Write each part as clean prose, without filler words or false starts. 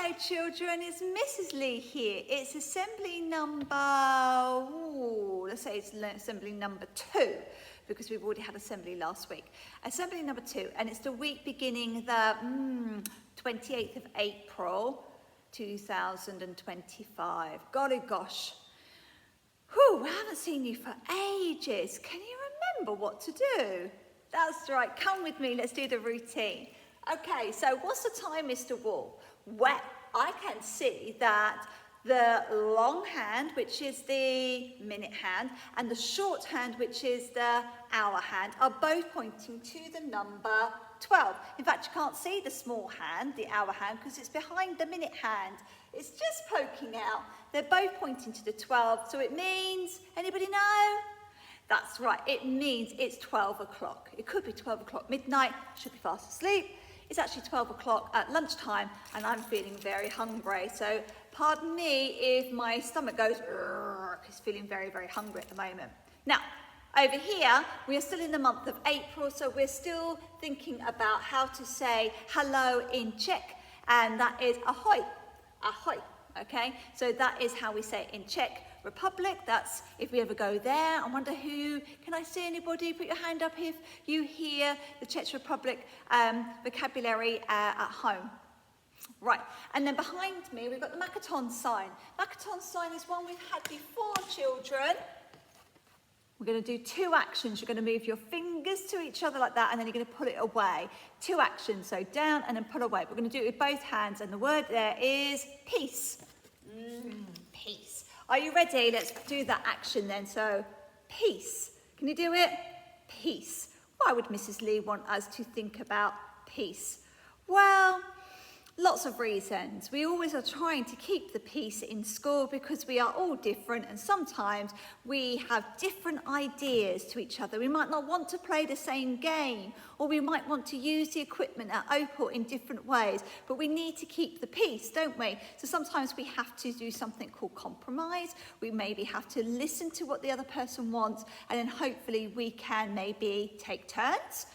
Hello children, it's Mrs. Lee here. It's assembly number, let's say it's assembly number 2 because we've already had assembly last week. Assembly number 2, and it's the week beginning the 28th of April 2025. Golly gosh. Whew, I haven't seen you for ages. Can you remember what to do? That's right, come with me, let's do the routine. Okay, so what's the time, Mr. Wall? Well, I can see that the long hand, which is the minute hand, and the short hand, which is the hour hand, are both pointing to the number 12. In fact, you can't see the small hand, the hour hand, because it's behind the minute hand. It's just poking out. They're both pointing to the 12, so it means, anybody know? That's right, it means it's 12 o'clock. It could be 12 o'clock midnight, should be fast asleep. It's actually 12 o'clock at lunchtime and I'm feeling very hungry. So pardon me if my stomach goes, it's feeling very, very hungry at the moment. Now, over here, we are still in the month of April, so we're still thinking about how to say hello in Czech, and that is ahoy, ahoy, okay? So that is how we say it in Czech Republic. That's if we ever go there. I wonder who, can I see anybody? Put your hand up if you hear the Czech Republic vocabulary at home. Right, and then behind me we've got the Makaton sign. Makaton sign is one we've had before, children. We're going to do 2 actions. You're going to move your fingers to each other like that, and then you're going to pull it away. 2 actions, so down and then pull away. We're going to do it with both hands, and the word there is peace. Peace. Are you ready? Let's do that action then. So, peace. Can you do it? Peace. Why would Mrs. Lee want us to think about peace? Well, lots of reasons. We always are trying to keep the peace in school because we are all different, and sometimes we have different ideas to each other. We might not want to play the same game, or we might want to use the equipment at Opal in different ways, but we need to keep the peace, don't we? So sometimes we have to do something called compromise. We maybe have to listen to what the other person wants, and then hopefully we can maybe take turns.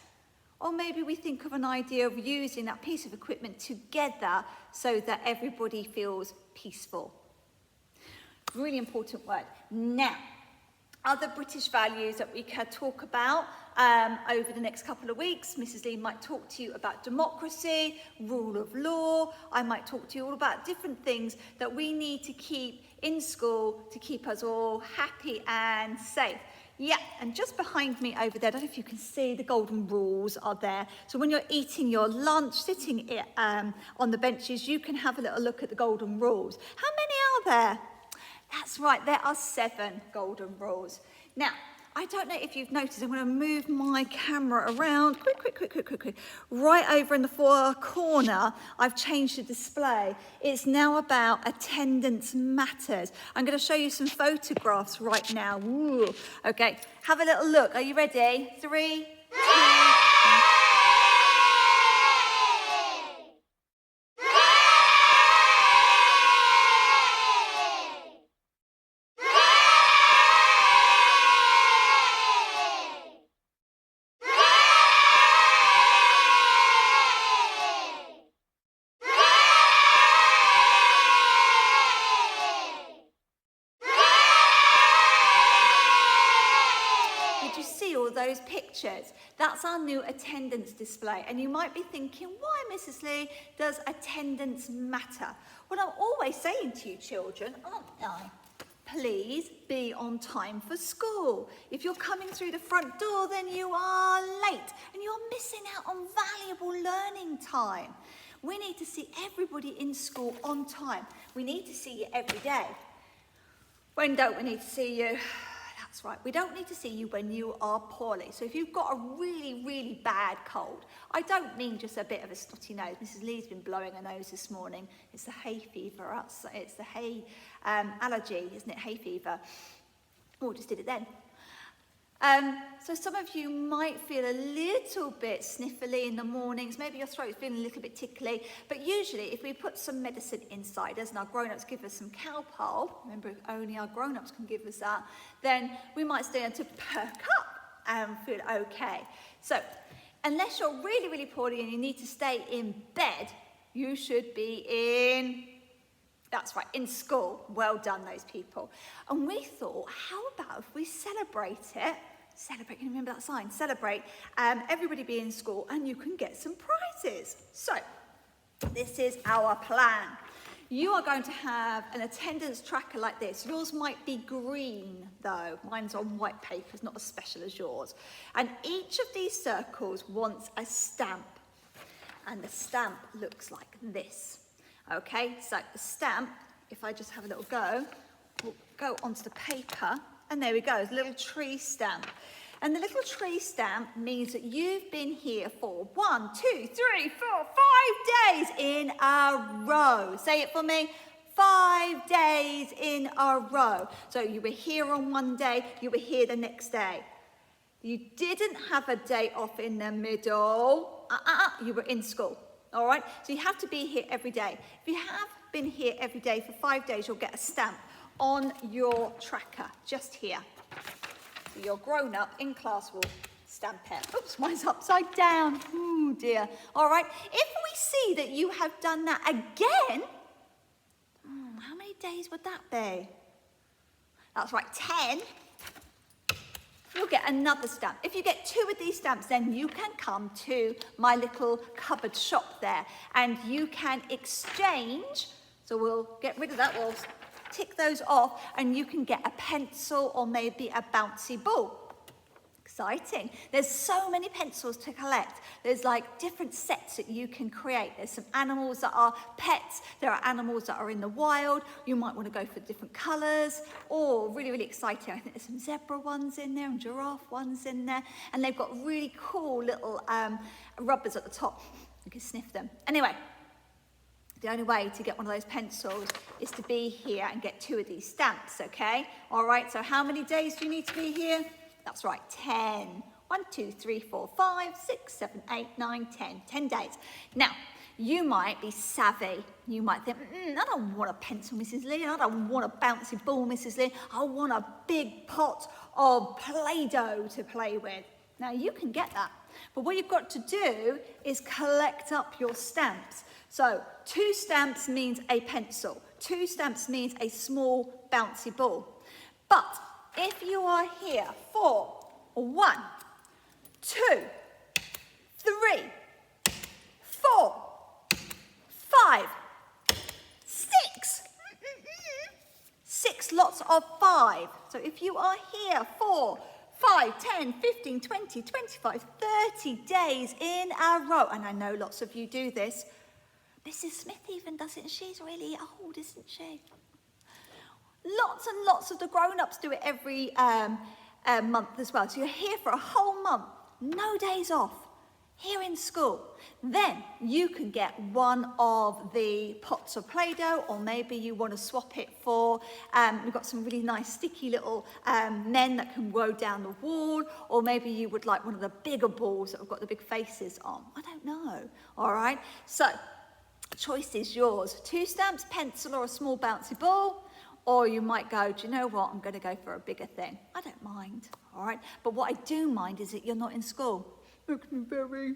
Or maybe we think of an idea of using that piece of equipment together so that everybody feels peaceful. Really important word. Now, other British values that we can talk about over the next couple of weeks. Mrs. Lee might talk to you about democracy, rule of law. I might talk to you all about different things that we need to keep in school to keep us all happy and safe. Yeah, and just behind me over there, I don't know if you can see, the golden rules are there. So when you're eating your lunch, sitting on the benches, you can have a little look at the golden rules. How many are there? That's right, there are 7 golden rules. Now, I don't know if you've noticed, I'm going to move my camera around, quick. Right over in the far corner, I've changed the display. It's now about attendance matters. I'm going to show you some photographs right now. Ooh. Okay, have a little look. Are you ready? 3, 2, 1. Those pictures. That's our new attendance display, and you might be thinking, why, Mrs. Lee, does attendance matter? Well, I'm always saying to you children, aren't I? Please be on time for school. If you're coming through the front door, then you are late and you're missing out on valuable learning time. We need to see everybody in school on time. We need to see you every day. When don't we need to see you? That's right, we don't need to see you when you are poorly. So if you've got a really, really bad cold, I don't mean just a bit of a snotty nose. Mrs. Lee's been blowing her nose this morning. It's the hay fever, it's the hay allergy, isn't it, hay fever? Oh, just did it then. So some of you might feel a little bit sniffly in the mornings, maybe your throat's feeling a little bit tickly, but usually if we put some medicine inside us and our grown-ups give us some Calpol, remember only our grown-ups can give us that, then we might start to perk up and feel okay. So unless you're really, really poorly and you need to stay in bed, You should be in, that's right, in school. Well done, those people. And we thought, how about if we celebrate it? Celebrate, can you remember that sign? Celebrate, everybody be in school and you can get some prizes. So, this is our plan. You are going to have an attendance tracker like this. Yours might be green though. Mine's on white paper, it's not as special as yours. And each of these circles wants a stamp. And the stamp looks like this. Okay, so the stamp, if I just have a little go, will go onto the paper. And there we go, it's a little tree stamp. And the little tree stamp means that you've been here for 1, 2, 3, 4, 5 days in a row. Say it for me. 5 days in a row. So you were here on one day, you were here the next day. You didn't have a day off in the middle. You were in school. All right? So you have to be here every day. If you have been here every day for 5 days, you'll get a stamp on your tracker, just here. So your grown-up in class will stamp it. Oops, mine's upside down. Oh dear. All right, if we see that you have done that again, how many days would that be? That's right, 10. You'll get another stamp. If you get 2 of these stamps, then you can come to my little cupboard shop there and you can exchange. So we'll get rid of that. We'll tick those off and you can get a pencil or maybe a bouncy ball. Exciting. There's so many pencils to collect. There's like different sets that you can create. There's some animals that are pets. There are animals that are in the wild. You might want to go for different colours. Or really, really exciting. I think there's some zebra ones in there and giraffe ones in there. And they've got really cool little rubbers at the top. You can sniff them. Anyway, the only way to get one of those pencils is to be here and get 2 of these stamps, okay? All right, so how many days do you need to be here? That's right, 10. 1, 2, 3, 4, 5, 6, 7, 8, 9, 10. 10 days. Now, you might be savvy. You might think, I don't want a pencil, Mrs. Lee. I don't want a bouncy ball, Mrs. Lee. I want a big pot of Play-Doh to play with. Now, you can get that. But what you've got to do is collect up your stamps. So 2 stamps means a pencil. 2 stamps means a small bouncy ball. But if you are here for 1, 2, 3, 4, 5, 6. 6 lots of 5. So if you are here for 5, 10, 15, 20, 25, 30 days in a row, and I know lots of you do this. Mrs. Smith even does it, and she's really old, isn't she? Lots and lots of the grown-ups do it every month as well. So you're here for a whole month, no days off, here in school. Then you can get one of the pots of Play-Doh, or maybe you want to swap it for, we've got some really nice sticky little men that can go down the wall, or maybe you would like one of the bigger balls that have got the big faces on. I don't know, all right? So, choice is yours. 2 stamps, pencil, or a small bouncy ball. Or you might go, do you know what? I'm going to go for a bigger thing. I don't mind, all right? But what I do mind is that you're not in school. Makes me very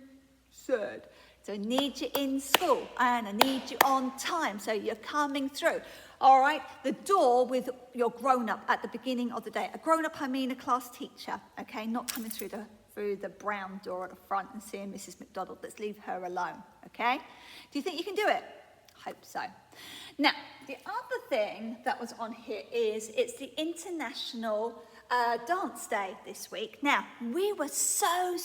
sad. So I need you in school and I need you on time so you're coming through. All right, the door with your grown-up at the beginning of the day. A grown-up, I mean a class teacher, okay? Not coming through the brown door at the front and seeing Mrs. McDonald. Let's leave her alone, okay? Do you think you can do it? Hope so. Now, the other thing that was on here is it's the International Dance Day this week. Now, we were so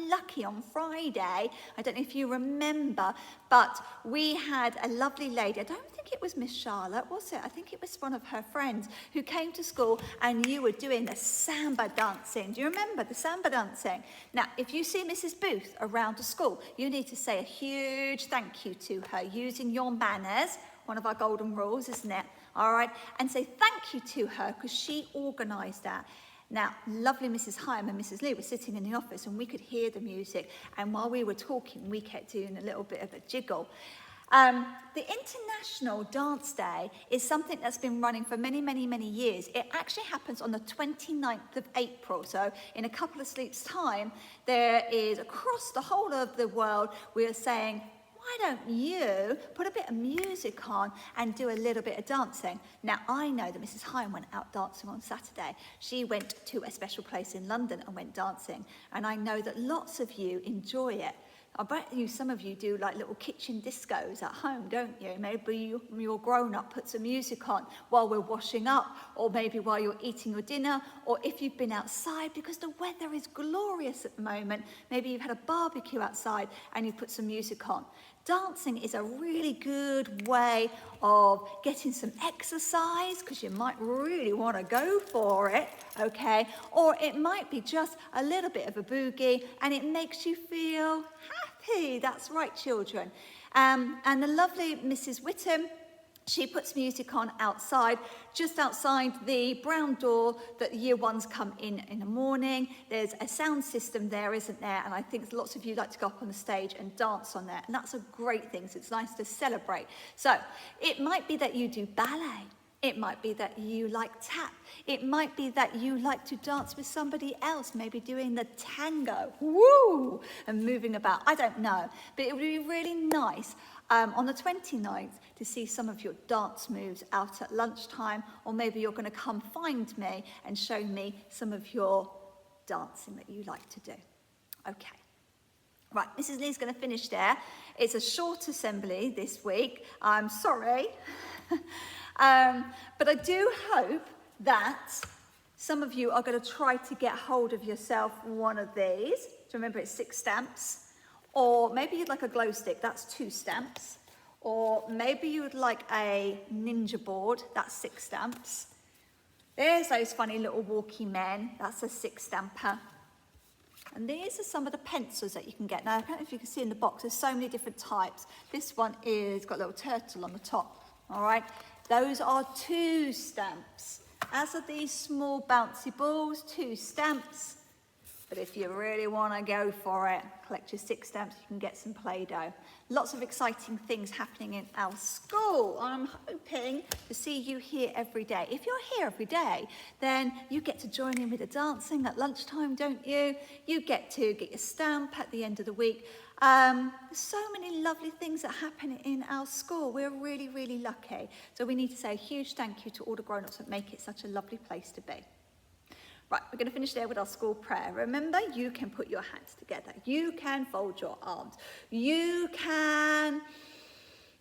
lucky on Friday. I don't know if you remember, but we had a lovely lady. I don't think it was Miss Charlotte, was it? I think it was one of her friends who came to school and you were doing the samba dancing. Do you remember the samba dancing? Now, if you see Mrs. Booth around the school, you need to say a huge thank you to her using your manners. One of our golden rules, isn't it? All right, and say thank you to her because she organised that. Now, lovely Mrs. Hyam and Mrs. Lee were sitting in the office and we could hear the music, and while we were talking, we kept doing a little bit of a jiggle. The International Dance Day is something that's been running for many years. It actually happens on the 29th of April, so in a couple of sleeps' time, there is across the whole of the world, we are saying, why don't you put a bit of music on and do a little bit of dancing? Now, I know that Mrs. Hine went out dancing on Saturday. She went to a special place in London and went dancing. And I know that lots of you enjoy it. I bet you some of you do like little kitchen discos at home, don't you? Maybe you're grown up, put some music on while we're washing up, or maybe while you're eating your dinner, or if you've been outside because the weather is glorious at the moment. Maybe you've had a barbecue outside and you put some music on. Dancing is a really good way of getting some exercise because you might really want to go for it, okay? Or it might be just a little bit of a boogie and it makes you feel happy. That's right, children. And the lovely Mrs. Whittam, she puts music on outside, just outside the brown door that year ones come in the morning. There's a sound system there, isn't there? And I think lots of you like to go up on the stage and dance on there. And that's a great thing, so it's nice to celebrate. So it might be that you do ballet. It might be that you like tap. It might be that you like to dance with somebody else, maybe doing the tango, woo, and moving about. I don't know, but it would be really nice on the 29th to see some of your dance moves out at lunchtime, or maybe you're going to come find me and show me some of your dancing that you like to do. Okay. Right, Mrs. Lee's going to finish there. It's a short assembly this week. I'm sorry. But I do hope that some of you are going to try to get hold of yourself one of these. So remember, it's 6 stamps. Or maybe you'd like a glow stick, that's 2 stamps. Or maybe you would like a ninja board, that's 6 stamps. There's those funny little walkie men, that's a 6 stamper. And these are some of the pencils that you can get. Now, I don't know if you can see in the box, there's so many different types. This one is got a little turtle on the top, all right? Those are 2 stamps. As are these small bouncy balls, 2 stamps. But if you really want to go for it, collect your 6 stamps, you can get some Play-Doh. Lots of exciting things happening in our school. I'm hoping to see you here every day. If you're here every day, then you get to join in with the dancing at lunchtime, don't you? You get to get your stamp at the end of the week. There's so many lovely things that happen in our school. We're really, really lucky. So we need to say a huge thank you to all the grown-ups that make it such a lovely place to be. Right, we're going to finish there with our school prayer. Remember, you can put your hands together. You can fold your arms. You can,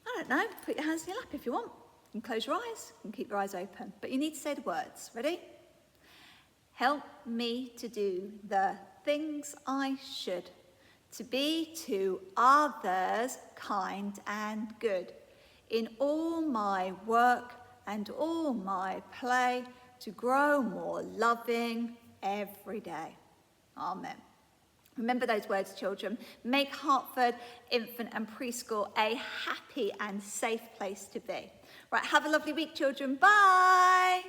I don't know, put your hands in your lap if you want. You can close your eyes and keep your eyes open. But you need to say the words. Ready? Help me to do the things I should, to be to others kind and good, in all my work and all my play, to grow more loving every day. Amen. Remember those words, children. Make Hertford Infant and Preschool a happy and safe place to be. Right, have a lovely week, children. Bye.